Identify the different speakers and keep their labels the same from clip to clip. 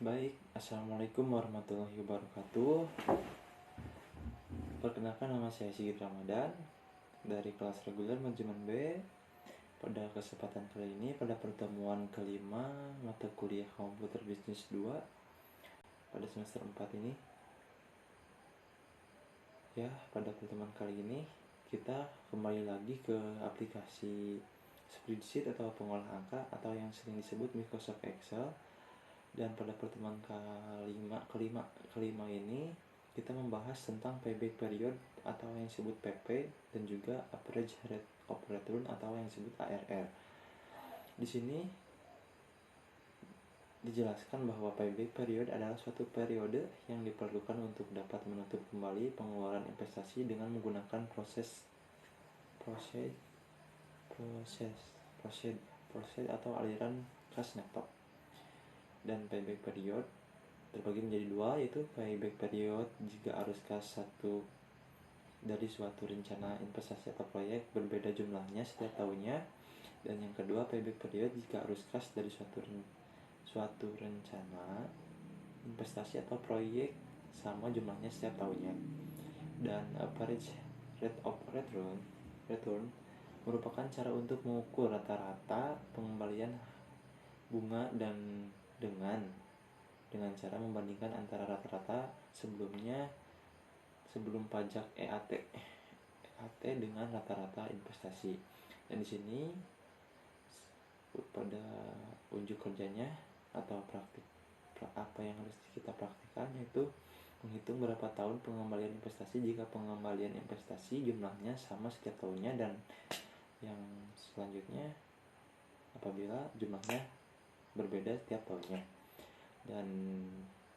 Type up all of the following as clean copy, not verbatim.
Speaker 1: Baik, Assalamualaikum warahmatullahi wabarakatuh. Perkenalkan, nama saya Sigit Ramadan dari kelas reguler manajemen B. Pada kesempatan kali ini, pada pertemuan kelima mata kuliah komputer bisnis 2 pada semester 4 ini, ya, pada pertemuan kali ini kita kembali lagi ke aplikasi spreadsheet atau pengolah angka atau yang sering disebut Microsoft Excel. Dan pada pertemuan kelima ini kita membahas tentang payback period atau yang disebut PP dan juga average rate of return atau yang disebut ARR. Di sini dijelaskan bahwa payback period adalah suatu periode yang diperlukan untuk dapat menutup kembali pengeluaran investasi dengan menggunakan proses atau aliran kas neto. Dan payback period terbagi menjadi dua, yaitu payback period jika arus kas satu dari suatu rencana investasi atau proyek berbeda jumlahnya setiap tahunnya, dan yang kedua payback period jika arus kas dari suatu rencana investasi atau proyek sama jumlahnya setiap tahunnya. Dan average rate of return merupakan cara untuk mengukur rata-rata pengembalian bunga dan dengan cara membandingkan antara rata-rata sebelum pajak EAT dengan rata-rata investasi. Dan di sini pada unjuk kerjanya atau praktik apa yang harus kita praktikkan, yaitu menghitung berapa tahun pengembalian investasi jika pengembalian investasi jumlahnya sama setiap tahunnya, dan yang selanjutnya apabila jumlahnya berbeda setiap tahunnya. Dan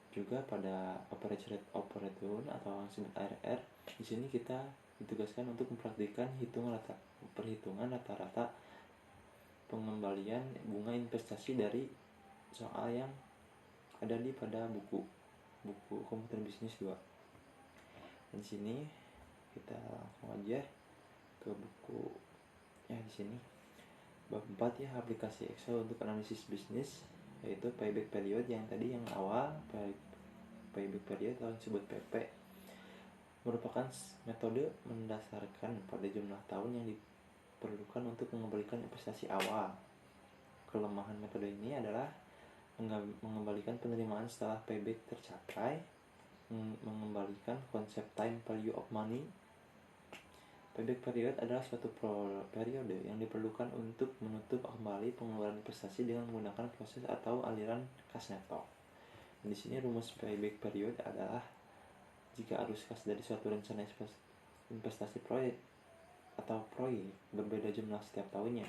Speaker 1: juga pada average rate of return atau yang disebut ARR, di sini kita ditugaskan untuk mempraktikkan perhitungan rata-rata pengembalian bunga investasi dari soal yang ada pada buku komputer bisnis 2. Dan di sini kita langsung aja ke buku ya. Di sini bab 4 ya, aplikasi Excel untuk analisis bisnis, yaitu payback period yang tadi yang awal. Payback period atau disebut PP merupakan metode mendasarkan pada jumlah tahun yang diperlukan untuk mengembalikan investasi awal. Kelemahan metode ini adalah mengembalikan penerimaan setelah payback tercapai, mengembalikan konsep time value of money. Payback period adalah suatu periode yang diperlukan untuk menutup kembali pengeluaran investasi dengan menggunakan proses atau aliran kas neto. Di sini rumus payback period adalah jika arus kas dari suatu rencana investasi proyek berbeda jumlah setiap tahunnya,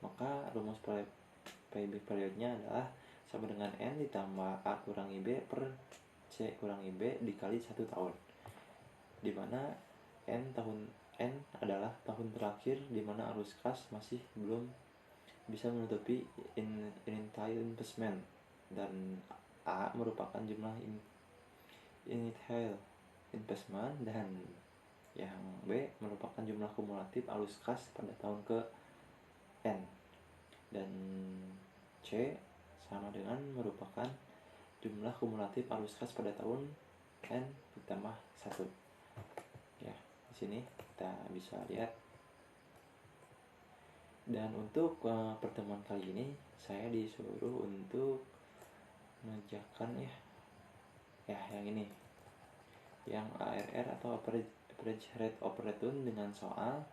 Speaker 1: maka rumus payback periodnya adalah sama dengan N ditambah A kurang IB per C kurang IB dikali 1 tahun, di mana N adalah tahun terakhir di mana arus kas masih belum bisa menutupi initial investment, dan A merupakan jumlah initial investment, dan yang B merupakan jumlah kumulatif arus kas pada tahun ke N, dan C sama dengan merupakan jumlah kumulatif arus kas pada tahun N ditambah 1. Ya, di sini kita bisa lihat. Dan untuk pertemuan kali ini saya disuruh untuk mengerjakan ya yang ini, yang ARR atau average rate of return dengan soal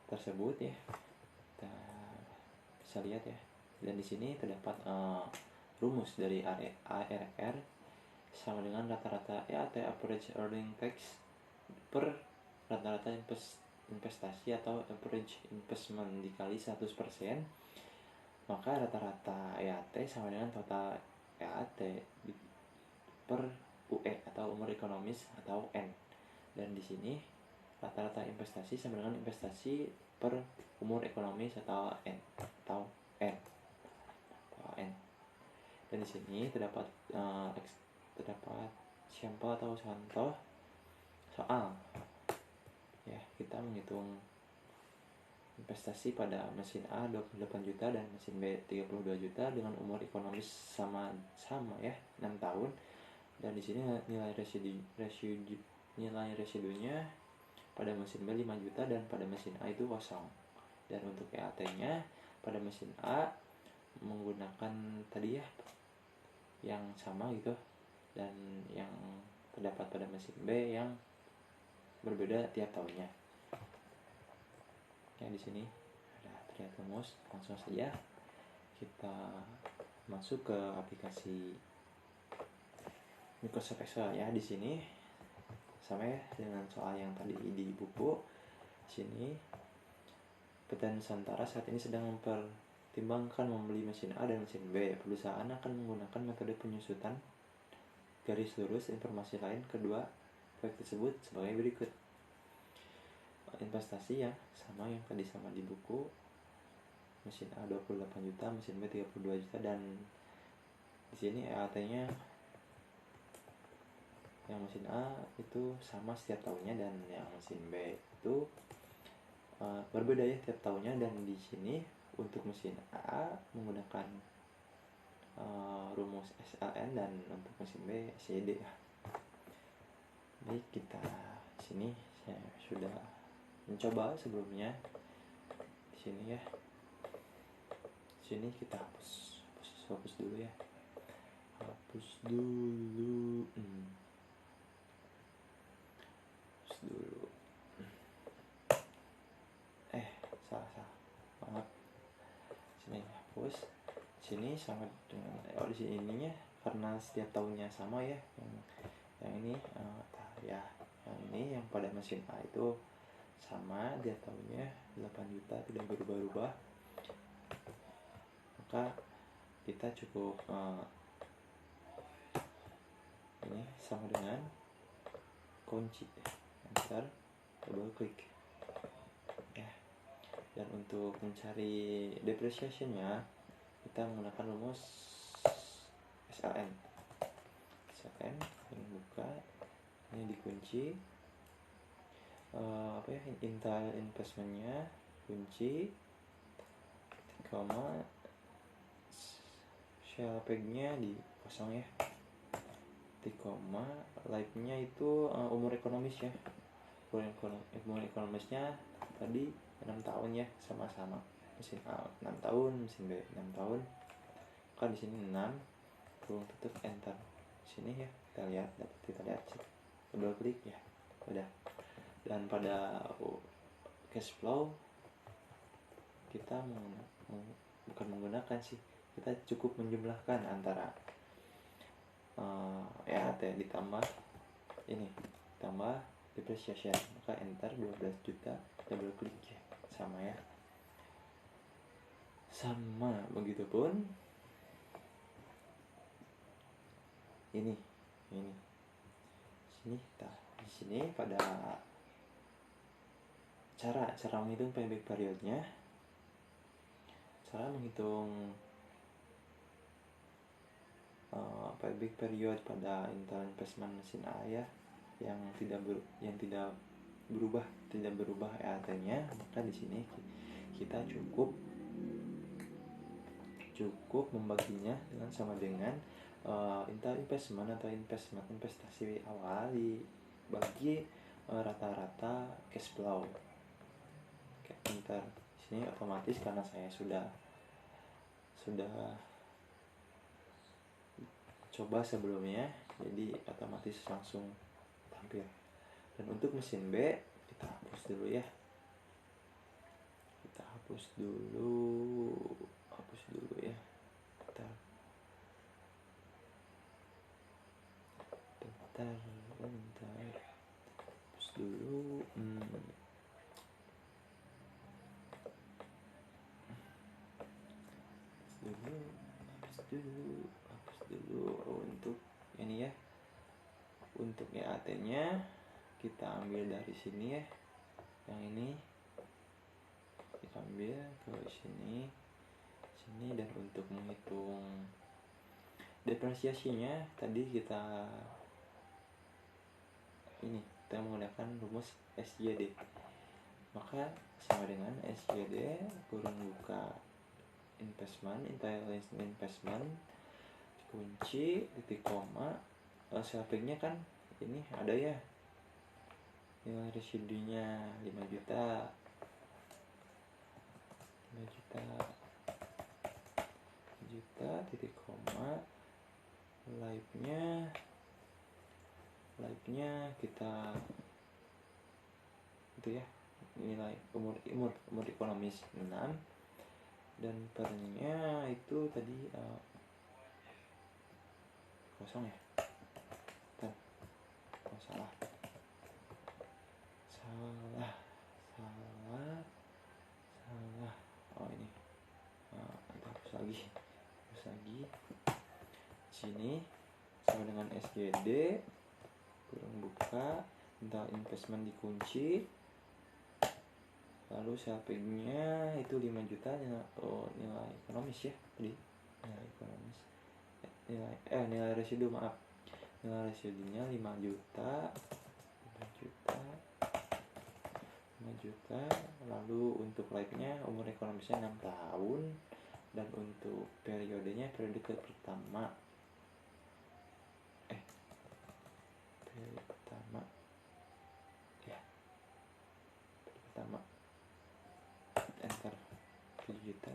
Speaker 1: tersebut ya. Kita bisa lihat ya. Dan di sini terdapat rumus dari ARR sama dengan rata-rata EAT average earning tax per rata-rata investasi atau average investment dikali 100%, maka rata-rata EAT sama dengan total EAT per UE atau umur ekonomis atau N. Dan di sini rata-rata investasi sama dengan investasi per umur ekonomis atau N. Dan di sini terdapat sampel atau contoh soal ya. Kita menghitung investasi pada mesin A 28 juta dan mesin B 32 juta dengan umur ekonomis sama ya, 6 tahun. Dan di sini nilai residunya pada mesin B 5 juta dan pada mesin A itu kosong. Dan untuk EAT-nya pada mesin A menggunakan tadi ya yang sama gitu, dan yang terdapat pada mesin B yang berbeda tiap tahunnya. Ya, di sini ada terlihat rumus. Langsung saja kita masuk ke aplikasi Microsoft Excel ya. Di sini sama ya dengan soal yang tadi di buku. Di sini PT Nusantara saat ini sedang mempertimbangkan membeli mesin A dan mesin B. Perusahaan akan menggunakan metode penyusutan garis lurus informasi lain kedua proyek tersebut sebagai berikut. Investasi yang sama yang tadi sama di buku, mesin A 28 juta, mesin B 32 juta, dan di sini EAT-nya yang mesin A itu sama setiap tahunnya dan yang mesin B itu berbeda ya tiap tahunnya. Dan di sini untuk mesin A menggunakan rumus SLN dan untuk mesin B SCD ya. Baik, kita sini saya sudah mencoba sebelumnya. Di sini ya. Di sini kita hapus dulu ya. Hapus dulu. Salah. Maaf. Sini hapus. Sini sama dengan di sini ininya karena setiap tahunnya sama ya. Yang ini ya. Yang ini yang pada mesin A itu sama dia tahunnya 8 juta, tidak berubah-ubah. Maka kita cukup ini sama dengan kunci enter, double klik ya. Dan untuk mencari depreciation-nya kita menggunakan rumus SLN. Ini buka, ini dikunci, Intel investmentnya kunci, shell peg-nya di kosong ya, life-nya itu umur ekonomis ya. Umur ekonomisnya tadi 6 tahun ya, sama-sama. Mesin A 6 tahun, mesin B 6 tahun. Maka di sini 6, kurung tutup enter. Sini ya, kita lihat double klik ya. Udah. Dan pada cash flow kita bukan menggunakan sih, kita cukup menjumlahkan antara EAT ditambah ini, tambah depreciation. Maka enter 12 juta, double klik ya, sama ya, sama. Begitupun ini di sini pada cara menghitung payback periodnya. Cara menghitung payback period pada Intel investment mesin A ya, yang tidak berubah EAT-nya. Maka di sini kita cukup membaginya dengan sama dengan Intel investment atau investasi awal dibagi rata-rata cash flow. Enter sini otomatis karena saya sudah coba sebelumnya, jadi otomatis langsung tampil. Dan untuk mesin B kita hapus dulu ya, hapus dulu ya. Bentar, hapus dulu. Hapus dulu untuk ini ya. Untuk EAT-nya kita ambil dari sini ya, yang ini kita ambil ke sini. Dan untuk menghitung depresiasinya tadi kita menggunakan rumus SJD. maka sama dengan SYD kurung buka investment kunci titik koma, sampingnya kan ini ada ya nilai residunya 5 juta 5 juta titik koma, live-nya kita itu ya, nilai umur ekonomis 6, dan pernya itu tadi kosong ya. Bentar. Oh, salah oh ini hapus lagi sini sama dengan SGD kurang buka tentang investment dikunci, lalu shoppingnya itu 5 juta nilai ekonomis ya tadi, nilai ekonomis nilai residu nilai residunya 5 juta, lalu untuk live-nya umur ekonomisnya 6 tahun, dan untuk periode pertama enter 7 juta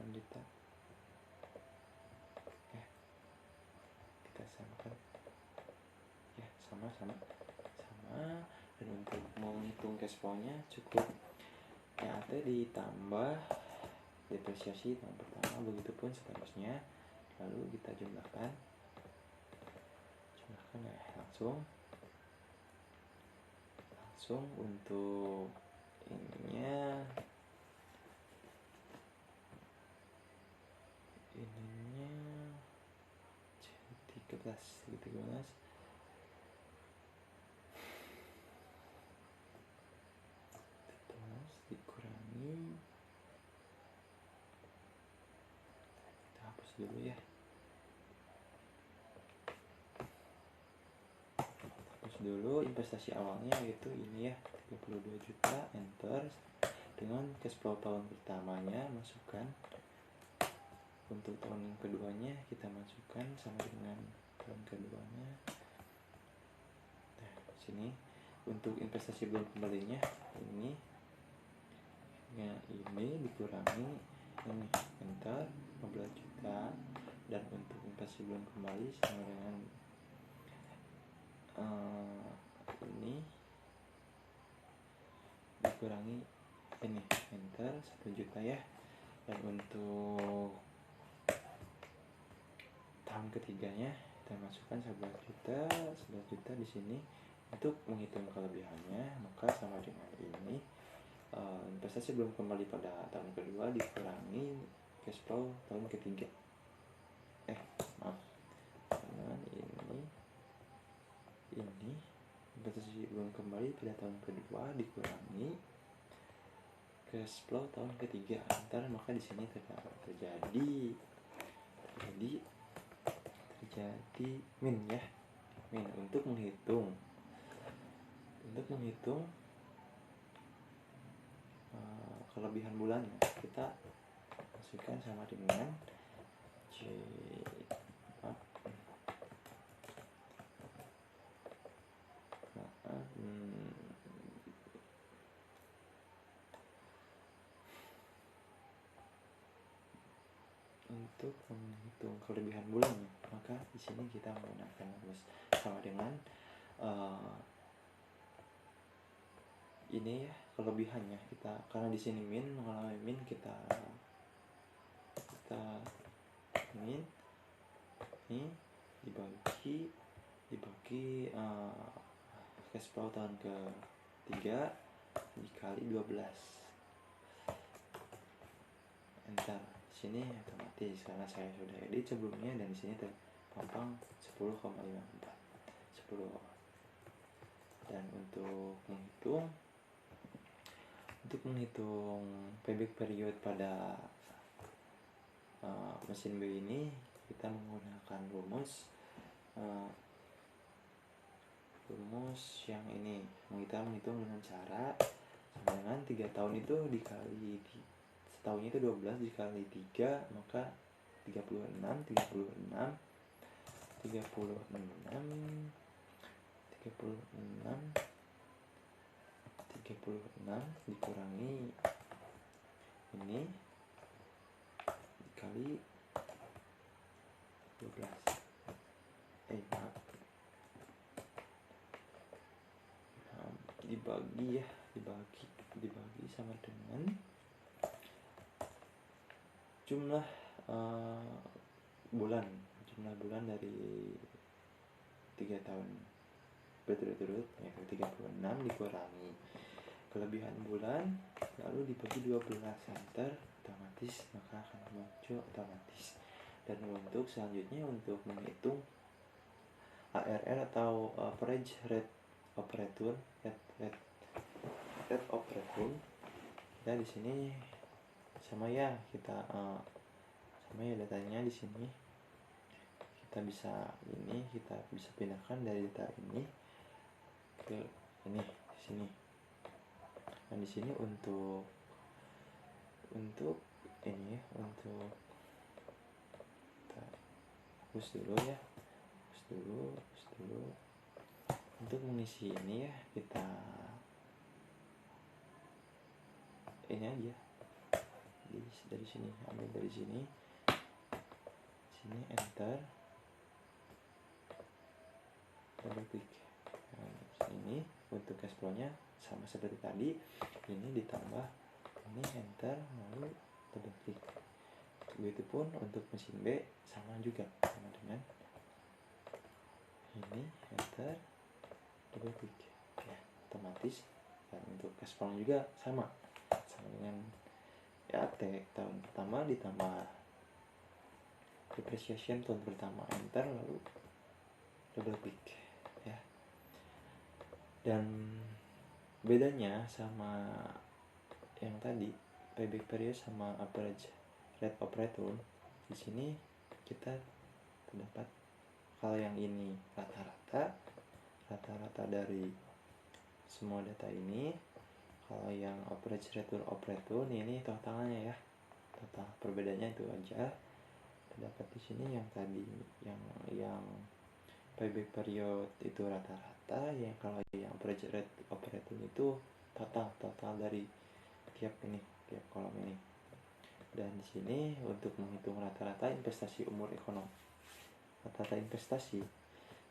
Speaker 1: 6 juta. Kita samakan ya, sama, dan untuk menghitung cash flow-nya cukup PAT ditambah depresiasi tahun pertama, begitupun seterusnya, lalu kita jumlahkan ya, langsung untuk ininya C13 dikurangi, kita hapus dulu ya, investasi awalnya yaitu ini ya 32 juta, enter, dengan cash flow tahun pertamanya masukkan, untuk tahun yang keduanya kita masukkan sama dengan tahun keduanya. Nah, sini untuk investasi belum kembalinya ini dikurangi ini, enter 15 juta, dan untuk investasi belum kembali sama dengan ini dikurangi ini, enter 1 juta ya, dan untuk tahun ketiganya kita masukkan 11 juta di sini untuk menghitung kelebihannya, maka sama dengan ini investasi belum kembali pada tahun kedua dikurangi cash flow tahun ketiga, dengan ini investasi belum kembali pada tahun kedua dikurangi cash flow tahun ketiga, maka di sini terjadi min ya, untuk menghitung kelebihan bulannya kita masukkan sama dengan untuk menghitung kelebihan bulannya, maka di sini kita menggunakan rumus sama dengan ini ya, kelebihannya kita, karena di sini mengalami min, kita min ini dibagi cash flow tahun ketiga dikali 12, enter. Sini otomatis karena saya sudah edit sebelumnya, dan di sini terpampang 10,54 dan untuk menghitung payback period pada mesin B ini kita menggunakan rumus yang ini, kita menghitung dengan cara sama dengan 3 tahun itu dikali setahunnya itu 12 dikali 3, maka 36 36 36 dikurangi ini dikali 12, maaf, dibagi sama dengan jumlah bulan dari 3 tahun berturut-turut, yaitu 36 dikurangi kelebihan bulan lalu dibagi 12 center, otomatis maka akan muncul otomatis. Dan untuk selanjutnya untuk menghitung ARR atau average rate of return, kita di sini sama ya datanya di sini kita bisa pindahkan dari data ini ke ini di sini. Dan di sini untuk ini untuk kita hapus dulu untuk mengisi ini ya, kita ini aja dari sini, ambil dari sini enter, double klik. Nah, ini untuk cash flow-nya sama seperti tadi, ini ditambah ini enter lalu double klik. Begitupun untuk mesin B sama juga, sama dengan ini enter double klik ya, otomatis. Dan untuk cash flow juga sama dengan AT tahun pertama ditambah depreciation tahun pertama, enter lalu double klik ya. Dan bedanya sama yang tadi payback period sama average rate of return, di sini kita terdapat kalau yang ini rata-rata dari semua data ini. Kalau yang average rate of return ini totalnya ya, total perbedaannya itu aja. Terdapat di sini yang tadi yang payback period itu rata-rata, yang kalau yang average rate of return itu total dari tiap kolom ini. Dan di sini untuk menghitung rata-rata investasi umur ekonomi, rata-rata investasi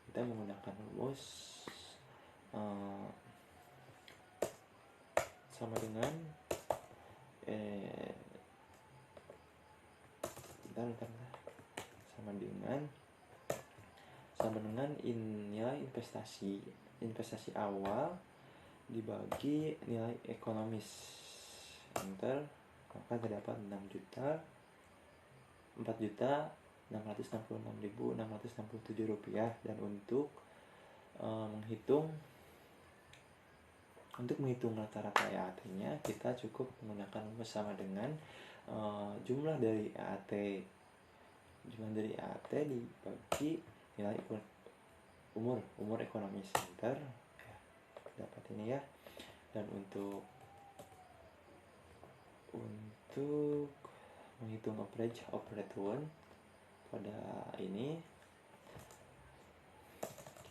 Speaker 1: kita menggunakan rumus sama dengan sama dengan nilai investasi awal dibagi nilai ekonomis, enter, maka terdapat 4.666.667 rupiah. Dan untuk menghitung rata-rata EAT-nya, kita cukup menggunakan rumus sama dengan jumlah dari EAT dibagi nilai umur ekonomi center ya, dapat ini ya. Dan untuk menghitung average of return pada ini,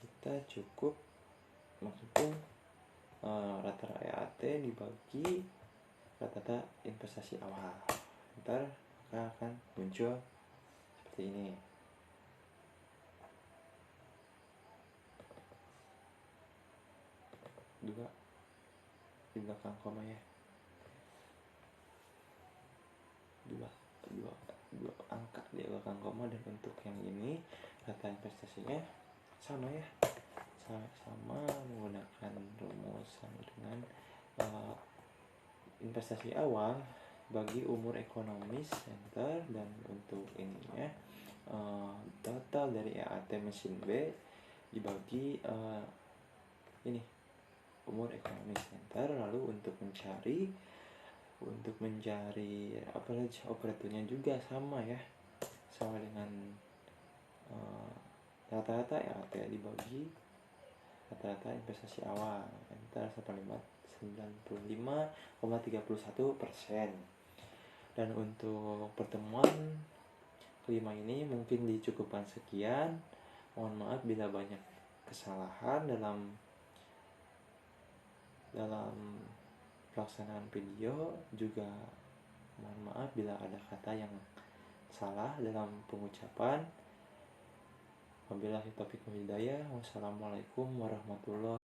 Speaker 1: kita cukup menghitung rata-rata EAT dibagi rata-rata investasi awal, ntar maka akan muncul seperti ini. Dua di belakang koma ya, dua angka di belakang koma. Dan untuk yang ini data investasinya sama ya, sama menggunakan rumus sama dengan investasi awal bagi umur ekonomis center. Dan untuk ininya total dari EAT mesin B dibagi ini umur ekonomis center. Lalu untuk mencari average operatornya juga sama ya, sama dengan rata-rata EAT dibagi rata-rata investasi awal antara 95,31%. Dan untuk pertemuan kelima ini mungkin dicukupkan sekian. Mohon maaf bila banyak kesalahan dalam pelaksanaan video, juga mohon maaf bila ada kata yang salah dalam pengucapan. Wabillahi taufiq wal hidayah. Wassalamualaikum warahmatullahi